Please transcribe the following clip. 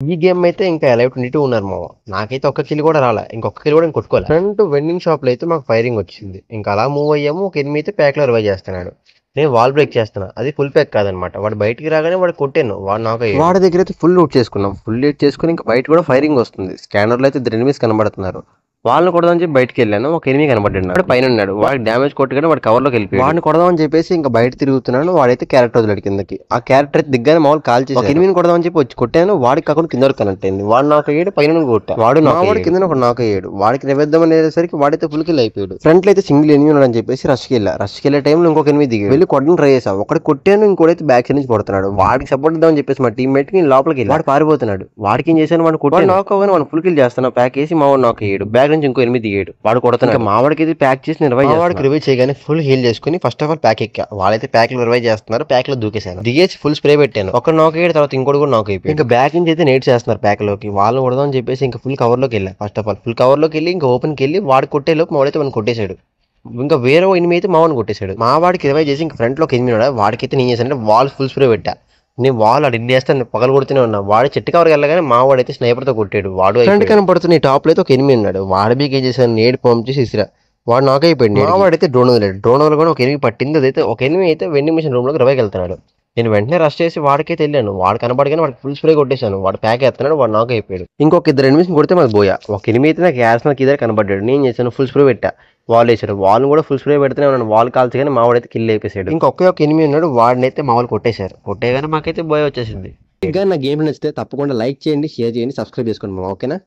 ఈ గేమ్ అయితే ఇంకా Alive 22 ఉన్నారు మామ. నాకైతే ఒక్క కిల్ కూడా రాలే. ఇంకొక కిల్ కూడా నేను కొట్టుకోలే. ఫ్రంట్ వెండింగ్ షాప్‌లో అయితే మాకు ఫైరింగ్ వచ్చింది. ఇంకా అలా మూవ్ అయ్యాము. ఒక ఎనిమి అయితే ప్యాక్‌లో రివైవ్ చేస్తున్నాడు. నేను వాల్ బ్రేక్ చేస్తున్నా. అది ఫుల్ ప్యాక్ కాదనమాట. వాడు బయటికి రాగానే వాడు కొట్టాను. వాడు నాక్ అయ్యాడు. వాడి దగ్గర అయితే ఫుల్ లూట్ చేసుకున్నాం. ఫుల్ లూట్ చేసుకొని ఇంకా బయట కూడా ఫైరింగ్ వస్తుంది. స్కానర్‌లో అయితే ఇద్దరు ఎనిమీస్ కనబడుతున్నారు. వాళ్ళని కొడదామని చెప్పి బయటికి వెళ్ళాను. ఒక ఎనిమి కనబడ్డాడు. వాడు పైన ఉన్నాడు. వాడికి డ్యామేజ్ కొట్టగానే వాడు కవర్లోకి వెళ్ళిపోయాడు. వాడిని కొడదామని చెప్పేసి ఇంకా బయట తిరుగుతున్నాను. వాడైతే క్యారెక్టర్ వదిలాడు కిందకి. ఆ క్యారెక్టర్ అయితే దిగ్గానే మామూలు కాల్ చేసి ఒక ఎనిమిని కొడదామని చెప్పి వచ్చి కొట్టాను. వాడికి కాకుండా కింద వరకు కనెక్ట్ అయింది. వాడు నాకు అయ్యాడు. పైన కొట్టా. వాడు వాడు కింద ఒక నాకు అయ్యాడు. వాడికి నివేద్దాం అనేసరికి వాడైతే ఫుల్ కిల్ అయిపోయాడు. ఫ్రంట్ లో అయితే సింగిల్ ఎనిమి ఉన్నాడని చెప్పేసి రష్కి వెళ్ళే టైంలో ఇంకొక ఎనిమిది దిగి వెళ్ళి కొట్టడం ట్రై చేసా. ఒకటి కొట్టాను. ఇంకోటైతే బ్యాక్ సైడ్ నుంచి కొడుతున్నాడు. వాడికి సపోర్ట్ ఇద్దామని చెప్పేసి మా టీమ్మేట్ కి లోపలికి వెళ్ళి వాడు పారిపోతున్నాడు. వాడికి ఏం చేశాను, వాడు కొట్టాను. నాక్ అవ్వగానే వాడు ఫుల్ కిల్ చేస్తాను. ప్యాక్ వేసి మావాడు నాకు అయ్యాడు. బ్యాక్ నుంచి ఇంకో ఎనిమిది దిగాడు. వాడు కొడుతున్నాడు. మావాడికి ఇది ప్యాక్ చేసి వాడికి రివైవ్ చేయగానే ఫుల్ హీల్ చేసుకుని ఫస్ట్ ఆఫ్ ఆల్ ప్యాక్ ఎక్కా. వాళ్ళైతే ప్యాక్ లో రివైవ్ చేస్తున్నారు. ప్యాక్ లో దూకేశాను. దిగేసి ఫుల్ స్ప్రే పెట్టాను. ఒక నాక్ అయ్యాడు. తర్వాత ఇంకోటి కూడా నాక్ అయిపోయి ఇంకా బ్యాక్ నుంచి అయితే నేట్ చేస్తున్నారు ప్యాక్ లోకి. వాళ్ళని కొడదామని చెప్పేసి ఇంకా ఫుల్ కవర్ లోకి వెళ్ళా. First of all full cover లోకి వెళ్ళి ఇంకా ఓపెన్ కి వెళ్ళి వాడు కొట్టే లోపు మావాడైతే మనం కొట్టేశాడు. ఇంకా వేరే ఎనిమి అయితే మావాడిని కొట్టేశాడు. మా వాడికి రివైవ్ చేసి ఇంకా ఫ్రంట్ లోకి ఎనిమి ఉన్నాడు. వాడికైతే నేను చేశానంటే వాల్ ఫుల్ స్ప్రే పెట్టా. నేను వాల్ అడిగి చేస్తాను, పగలు కొడుతూనే ఉన్నా. వాడు చెట్టు కవర్ వెళ్ళగానే మా వాడైతే స్నైపర్ తో కొట్టాడు. వాడు ఫ్రంట్ కనపడుతున్న ఈ టాప్ లో అయితే ఒక ఎనిమి ఉన్నాడు. వాడి బీకి ఏం చేశాను, నేడు పంపించేసి ఇసిరా. వాడు నాక్ అయిపోయింది. మా వాడైతే డ్రోన్ వదిలేడు. డ్రోన్ వల్ల కూడా ఒక ఎనిమి పట్టింది. అదైతే ఒక ఎనిమి అయితే వెండింగ్ మిషన్ రూమ్ లోకి రివైవ్ వెళ్తున్నాడు. నేను వెంటనే రష్ చేసి వాడికైతే వెళ్ళాను. వాడు కనబడగానే వాడికి ఫుల్ స్ప్రే కొట్టేశాను. వాడు ప్యాక్ ఎత్తున్నాడు. వాడు నాక్ అయిపోయాడు. ఇంకొక ఇద్దరు ఎనిమిస్ కొడితే మాకు పోయా. ఒక ఎనిమి అయితే నాకు యాస్ నాకు ఇద్దరు కనబడ్డాడు. నేను చేశాను ఫుల్ స్ప్రే పెట్టా. వాల్ వేసాడు. వాల్ కూడా ఫుల్ స్ప్రే పెడితేనే ఉన్నాను. వాల్ కాల్చి కానీ మా వాడైతే కిల్ అయిపోయాడు. ఇంకొక ఎనిమి ఉన్నాడు. వాడినైతే మా వాళ్ళు కొట్టేశారు. కొట్టేగానే మాకైతే బోయ్ వచ్చేసింది. ఇంకా నా గేమ్ నచ్చితే తప్పకుండా లైక్ చేయండి, షేర్ చేయండి, సబ్స్క్రైబ్ చేసుకోండి. ఓకేనా?